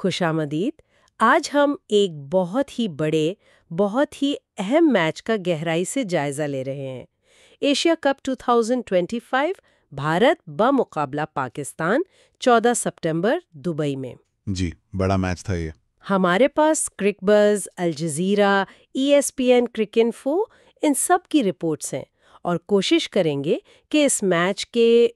खुशामदीद। आज हम एक बहुत ही बड़े, बहुत ही अहम मैच का गहराई से जायजा ले रहे हैं। एशिया कप 2025 भारत बमुकाबला पाकिस्तान 14 सितंबर दुबई में। जी, बड़ा मैच था ये। हमारे पास Cricbuzz, Al Jazeera, ESPN Cricinfo इन सब की रिपोर्ट्स हैं और कोशिश करेंगे कि इस मैच के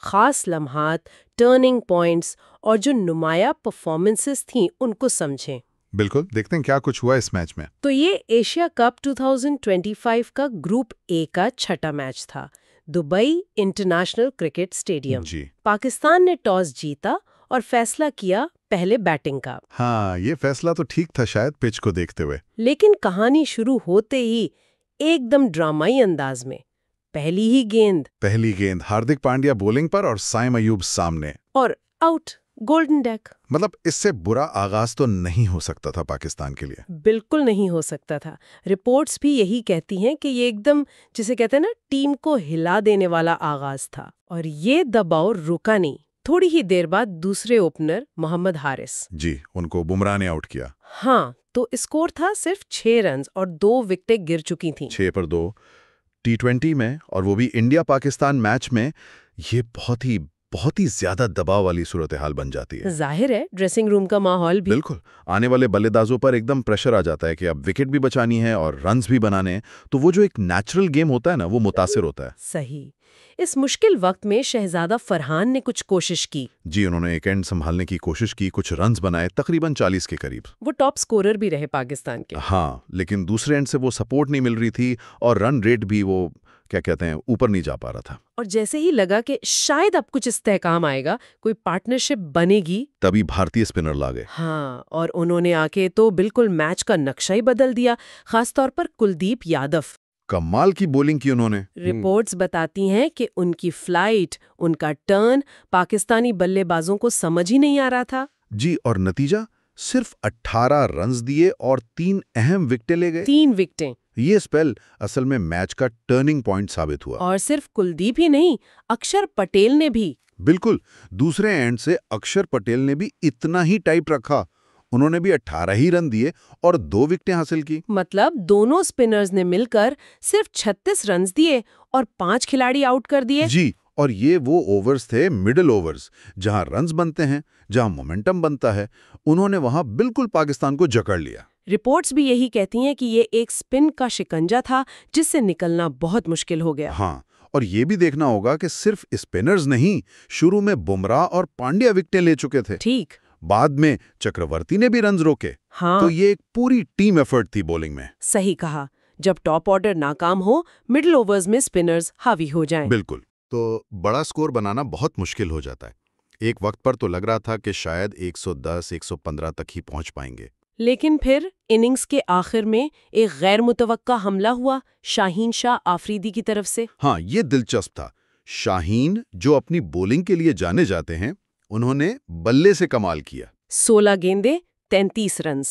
ख़ास लम्हात, टर्निंग पॉइंट्स और जो नुमाया परफॉर्मेंसेस थीं उनको समझें। बिल्कुल, देखते हैं क्या कुछ हुआ इस मैच में। तो ये एशिया कप 2025 का ग्रुप ए का छठा मैच था, दुबई इंटरनेशनल क्रिकेट स्टेडियम। जी पाकिस्तान ने टॉस जीता और फैसला किया पहले बैटिंग का। हाँ, ये फैसला तो ठीक था शायद पिच को देखते हुए। लेकिन कहानी शुरू होते ही एकदम ड्रामाई अंदाज में पहली गेंद हार्दिक पांड्या बॉलिंग पर और साइम अयूब सामने। और आउट, गोल्डन डेक। मतलब इससे बुरा आगाज तो नहीं हो सकता था पाकिस्तान के लिए। बिल्कुल नहीं हो सकता था। रिपोर्ट्स भी यही कहती हैं कि ये एकदम, जिसे कहते हैं ना, टीम को हिला देने वाला आगाज था। और ये दबाव रुका नहीं। थोड़ी ही देर बाद दूसरे ओपनर मोहम्मद हारिस, जी, उनको बुमराह ने आउट किया। हाँ, तो स्कोर था सिर्फ 6 रन और 2 विकेटें गिर चुकी थीं। 6 पर 2 T20 में, और वो भी इंडिया पाकिस्तान मैच में, ये बहुत ही ज्यादा दबाव वाली सूरत हाल बन जाती है। जाहिर है, ड्रेसिंग रूम का माहौल भी। बिल्कुल, आने वाले बल्लेबाजों पर एकदम प्रेशर आ जाता है कि अब विकेट भी बचानी है और रन्स भी बनाने हैं, तो वो जो एक नेचुरल गेम होता है ना, वो मुतासिर होता है। सही। इस मुश्किल वक्त में शहजादा फरहान ने कुछ कोशिश की। जी, उन्होंने एक एंड संभालने की कोशिश की, कुछ रन्स बनाए, तकरीबन 40 के करीब। वो टॉप स्कोरर भी रहे पाकिस्तान के। हाँ, लेकिन दूसरे एंड से वो सपोर्ट नहीं मिल रही थी और रन रेट भी वो क्या कहते हैं ऊपर नहीं जा पा रहा था। और जैसे ही लगा कि शायद अब कुछ इस्तेहकाम आएगा, कोई पार्टनरशिप बनेगी, तभी भारतीय स्पिनर ला गए। हाँ, और उन्होंने आके तो बिल्कुल मैच का नक्शा ही बदल दिया, खासतौर पर कुलदीप यादव। कमाल की बॉलिंग की उन्होंने। रिपोर्ट्स बताती हैं कि उनकी फ्लाइट, उनका टर्न पाकिस्तानी बल्लेबाजों को समझ ही नहीं आ रहा था। जी, और नतीजा सिर्फ 18 रन्स दिए और 3 अहम विकेटें ले गए। 3 विकेटें। ये स्पेल असल में मैच का टर्निंग पॉइंट साबित हुआ। और सिर्फ कुलदीप ही नहीं, अक्षर पटेल ने भी। बिल्कुल, दूसरे एंड से अक्षर पटेल ने भी इतना ही टाइट रखा। उन्होंने भी 18 ही रन दिए और 2 विकेटें हासिल की। मतलब दोनों स्पिनर्स ने मिलकर सिर्फ 36 रन दिए और 5 खिलाड़ी आउट कर दिए। जी, और ये वो ओवर्स थे, मिडिल ओवर्स, जहां रन्स बनते हैं, जहां मोमेंटम बनता है। उन्होंने वहां बिल्कुल पाकिस्तान को जकड़ लिया। रिपोर्ट्स भी यही कहती हैं कि ये एक स्पिन का शिकंजा था जिससे निकलना बहुत मुश्किल हो गया। हाँ, और ये भी देखना होगा कि सिर्फ स्पिनर्स नहीं, शुरू में बुमराह और पांड्या विकेटें ले चुके थे। ठीक। बाद में चक्रवर्ती ने भी रन्स रोके। हाँ, तो ये एक पूरी टीम एफर्ट थी बॉलिंग में। सही कहा। जब टॉप ऑर्डर नाकाम हो, मिडिल ओवर्स में स्पिनर्स हावी हो जाएं। बिल्कुल, तो बड़ा स्कोर बनाना बहुत मुश्किल हो जाता है। एक वक्त पर तो लग रहा था कि शायद 110-115 तक ही पहुंच पाएंगे। लेकिन फिर इनिंग्स के आखिर में एक गैर मुतवक्का हमला हुआ शाहीन शाह आफरीदी की तरफ से। हाँ, ये दिलचस्प था। शाहीन, जो अपनी बॉलिंग के लिए जाने जाते हैं, उन्होंने बल्ले से कमाल किया। 16 गेंदें, 33 रन,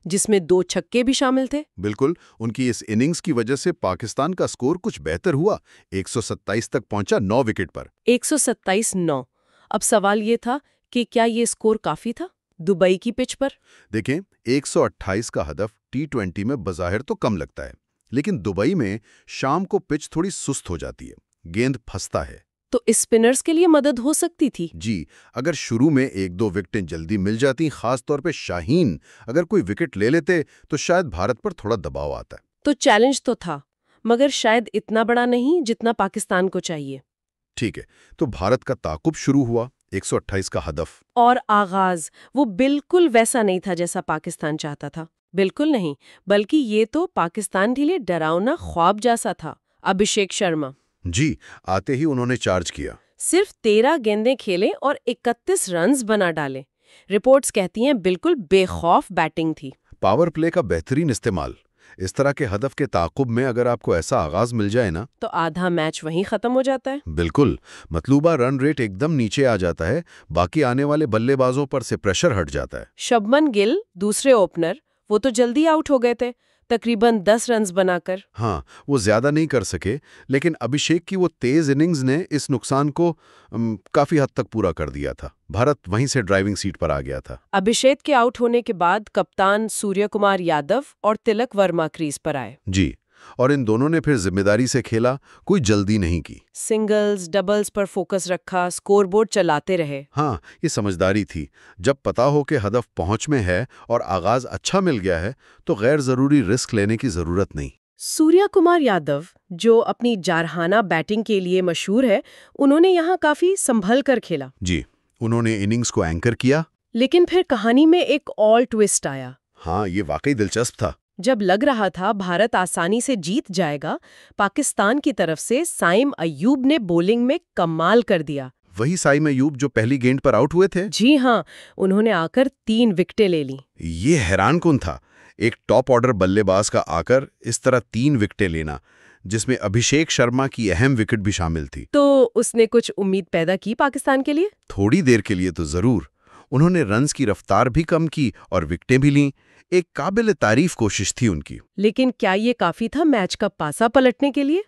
जिसमें 2 छक्के भी शामिल थे। बिल्कुल, उनकी इस इनिंग्स की वजह से पाकिस्तान का स्कोर कुछ बेहतर हुआ। 127 तक पहुंचा 9 विकेट पर। 127-9। अब सवाल ये था कि क्या ये स्कोर काफी था दुबई की पिच पर? देखें, 128 का हदफ T20 में बज़ाहिर तो कम लगता है, लेकिन दुबई में शाम को पिच थोड़ी सुस्त हो जाती है, गेंद फंसता है। तो स्पिनर्स के लिए मदद हो सकती थी। जी, अगर शुरू में 1-2 विकेटें जल्दी मिल जाती, खास तौर पे शाहीन अगर कोई विकेट ले लेते, तो शायद भारत पर थोड़ा दबाव आता है। तो चैलेंज तो था, मगर शायद इतना बड़ा नहीं जितना पाकिस्तान को चाहिए। ठीक है, तो भारत का ताकुब शुरू हुआ, 128 का हदफ। और आगाज वो बिल्कुल वैसा नहीं था जैसा पाकिस्तान चाहता था। बिल्कुल नहीं, बल्कि ये तो पाकिस्तान के लिए डरावना ख्वाब जैसा था। अभिषेक शर्मा जी, आते ही उन्होंने चार्ज किया। सिर्फ 13 गेंदें खेले और 31 रन्स बना डाले। रिपोर्ट्स कहती हैं बिल्कुल बेखौफ बैटिंग थी। पावर प्ले का बेहतरीन इस्तेमाल। इस तरह के हदफ के ताकुब में अगर आपको ऐसा आगाज मिल जाए ना, तो आधा मैच वहीं खत्म हो जाता है। बिल्कुल, मतलूबा रन रेट एकदम नीचे आ जाता है, बाकी आने वाले बल्लेबाजों पर से प्रेशर हट जाता है। शुभमन गिल दूसरे ओपनर, वो तो जल्दी आउट हो गए थे, तकरीबन 10 रन्स बनाकर। हाँ, वो ज्यादा नहीं कर सके, लेकिन अभिषेक की वो तेज इनिंग्स ने इस नुकसान को काफी हद तक पूरा कर दिया था। भारत वहीं से ड्राइविंग सीट पर आ गया था। अभिषेक के आउट होने के बाद कप्तान सूर्य कुमार यादव और तिलक वर्मा क्रीज पर आए। जी, और इन दोनों ने फिर जिम्मेदारी से खेला, कोई जल्दी नहीं की। सिंगल्स डबल्स पर फोकस रखा, स्कोरबोर्ड चलाते रहे। हाँ, ये समझदारी थी। जब पता हो कि हदफ पहुंच में है और आगाज अच्छा मिल गया है, तो गैर जरूरी रिस्क लेने की जरूरत नहीं। सूर्या कुमार यादव, जो अपनी जारहाना बैटिंग के लिए मशहूर है, उन्होंने यहाँ काफी संभल कर खेला। जी, उन्होंने इनिंग्स को एंकर किया। लेकिन फिर कहानी में एक और ट्विस्ट आया। हाँ, ये वाकई दिलचस्प था। जब लग रहा था भारत आसानी से जीत जाएगा, पाकिस्तान की तरफ से साइम अय्यूब ने बॉलिंग में कमाल कर दिया। वही साइम अय्यूब जो पहली गेंद पर आउट हुए थे? जी हाँ, उन्होंने आकर 3 विकेटें ले ली। ये हैरानकुन था, एक टॉप ऑर्डर बल्लेबाज का आकर इस तरह 3 विकेटें लेना, जिसमें अभिषेक शर्मा की अहम विकेट भी शामिल थी। तो उसने कुछ उम्मीद पैदा की पाकिस्तान के लिए? थोड़ी देर के लिए तो जरूर। उन्होंने रन्स की रफ्तार भी कम की और विकेटें भी लीं। एक काबिल तारीफ कोशिश थी उनकी। लेकिन क्या ये काफी था मैच का पासा पलटने के लिए?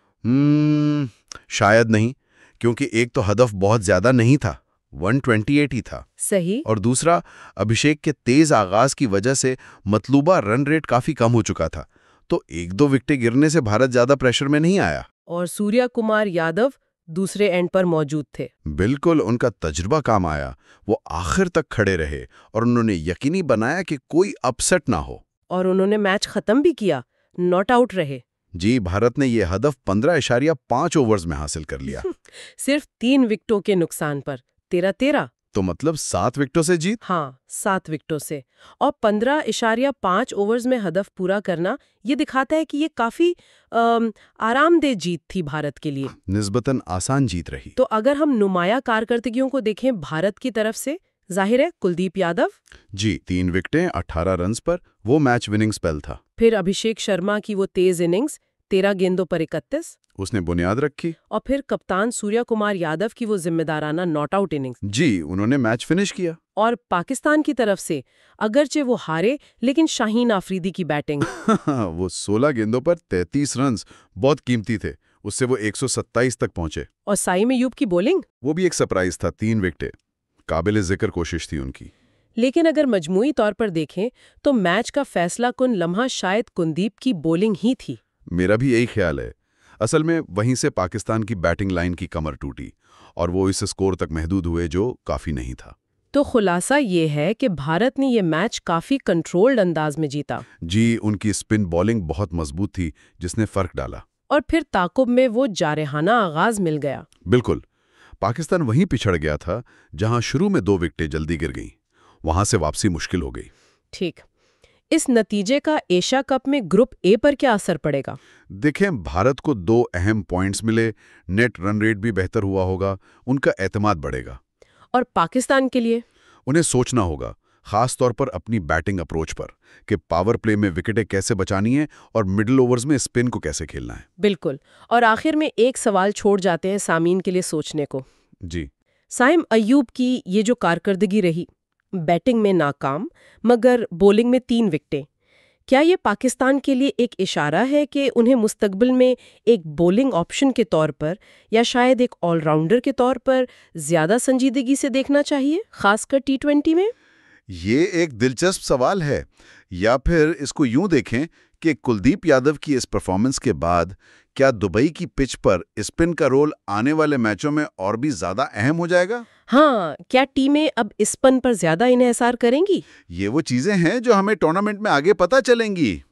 शायद नहीं, क्योंकि एक तो हदफ बहुत ज्यादा नहीं था, 128 ही था। सही। और दूसरा, अभिषेक के तेज आगाज की वजह से मतलूबा रन रेट काफी कम हो चुका था, तो 1-2 विकेटें गिरने से भारत ज्यादा प्रेशर में नहीं आया। और सूर्या कुमार यादव दूसरे एंड पर मौजूद थे। बिल्कुल, उनका तजुर्बा काम आया। वो आखिर तक खड़े रहे और उन्होंने यकीनी बनाया कि कोई अपसेट ना हो। और उन्होंने मैच खत्म भी किया, नॉट आउट रहे। जी, भारत ने ये हदफ 15.5 ओवर्स में हासिल कर लिया। सिर्फ 3 विकेटों के नुकसान पर 13-13। तो मतलब 7 विकेटों से जीत। हाँ, 7 विकेटों से और 15.5 ओवर्स में हदफ पूरा करना, ये दिखाता है कि ये काफी आरामदेह जीत थी भारत के लिए। निस्बतन आसान जीत रही। तो अगर हम नुमाया कारकर्दगियों को देखें भारत की तरफ से, जाहिर है कुलदीप यादव। जी, 3 विकेटें 18 रन्स पर, वो मैच विनिंग स्पेल था। फिर अभिषेक शर्मा की वो तेज इनिंग्स, 13 गेंदों पर 31, उसने बुनियाद रखी। और फिर कप्तान सूर्या कुमार यादव की वो जिम्मेदाराना नॉट आउट इनिंग्स। जी, उन्होंने मैच फिनिश किया। और पाकिस्तान की तरफ से, अगरचे वो हारे, लेकिन शाहीन आफरीदी की बैटिंग। वो 16 गेंदों पर 33 रन्स बहुत कीमती थे। उससे वो 127 तक पहुंचे। और साइम अय्यूब की बॉलिंग, वो भी एक सरप्राइज था, 3 विकेटें। काबिल जिक्र कोशिश थी उनकी। लेकिन अगर मजमूई तौर पर देखें तो मैच का फैसला कुन लम्हा शायद कुलदीप की बॉलिंग ही थी। मेरा भी यही ख्याल है। असल में वहीं से पाकिस्तान की बैटिंग लाइन की कमर टूटी और वो इस स्कोर तक महदूद हुए, जो काफी नहीं था। तो खुलासा ये है कि भारत ने ये मैच काफी कंट्रोल्ड अंदाज में जीता। जी, उनकी स्पिन बॉलिंग बहुत मजबूत थी, जिसने फर्क डाला। और फिर ताकुब में वो जारहाना आगाज मिल गया। बिल्कुल, पाकिस्तान वहीं पिछड़ गया था जहां शुरू में 2 विकेटें जल्दी गिर गईं। वहां से वापसी मुश्किल हो गई। ठीक, इस नतीजे का एशिया कप में ग्रुप ए पर क्या असर पड़ेगा? देखें, भारत को 2 अहम पॉइंट्स मिले, नेट रन रेट भी बेहतर हुआ होगा, उनका एतमाद बढ़ेगा। और पाकिस्तान के लिए? उन्हें सोचना होगा, खास तौर पर अपनी बैटिंग अप्रोच पर, कि पावर प्ले में विकेटें कैसे बचानी है और मिडिल ओवर्स में स्पिन को कैसे खेलना है। बिल्कुल। और आखिर में एक सवाल छोड़ जाते हैं सामीन के लिए सोचने को। जी, साइम अय्यूब की ये जो कारकर्दगी रही, बैटिंग में नाकाम मगर बॉलिंग में 3 विकेटें, क्या ये पाकिस्तान के लिए एक इशारा है कि उन्हें मुस्तकबिल में एक बॉलिंग ऑप्शन के तौर पर या शायद एक ऑलराउंडर के तौर पर ज्यादा संजीदगी से देखना चाहिए, खासकर T20 में? ये एक दिलचस्प सवाल है। या फिर इसको यूं देखें कि कुलदीप यादव की इस परफॉर्मेंस के बाद क्या दुबई की पिच पर स्पिन का रोल आने वाले मैचों में और भी ज्यादा अहम हो जाएगा? हाँ, क्या टीमें अब स्पिन पर ज्यादा इन्हिसार करेंगी? ये वो चीजें हैं जो हमें टूर्नामेंट में आगे पता चलेंगी।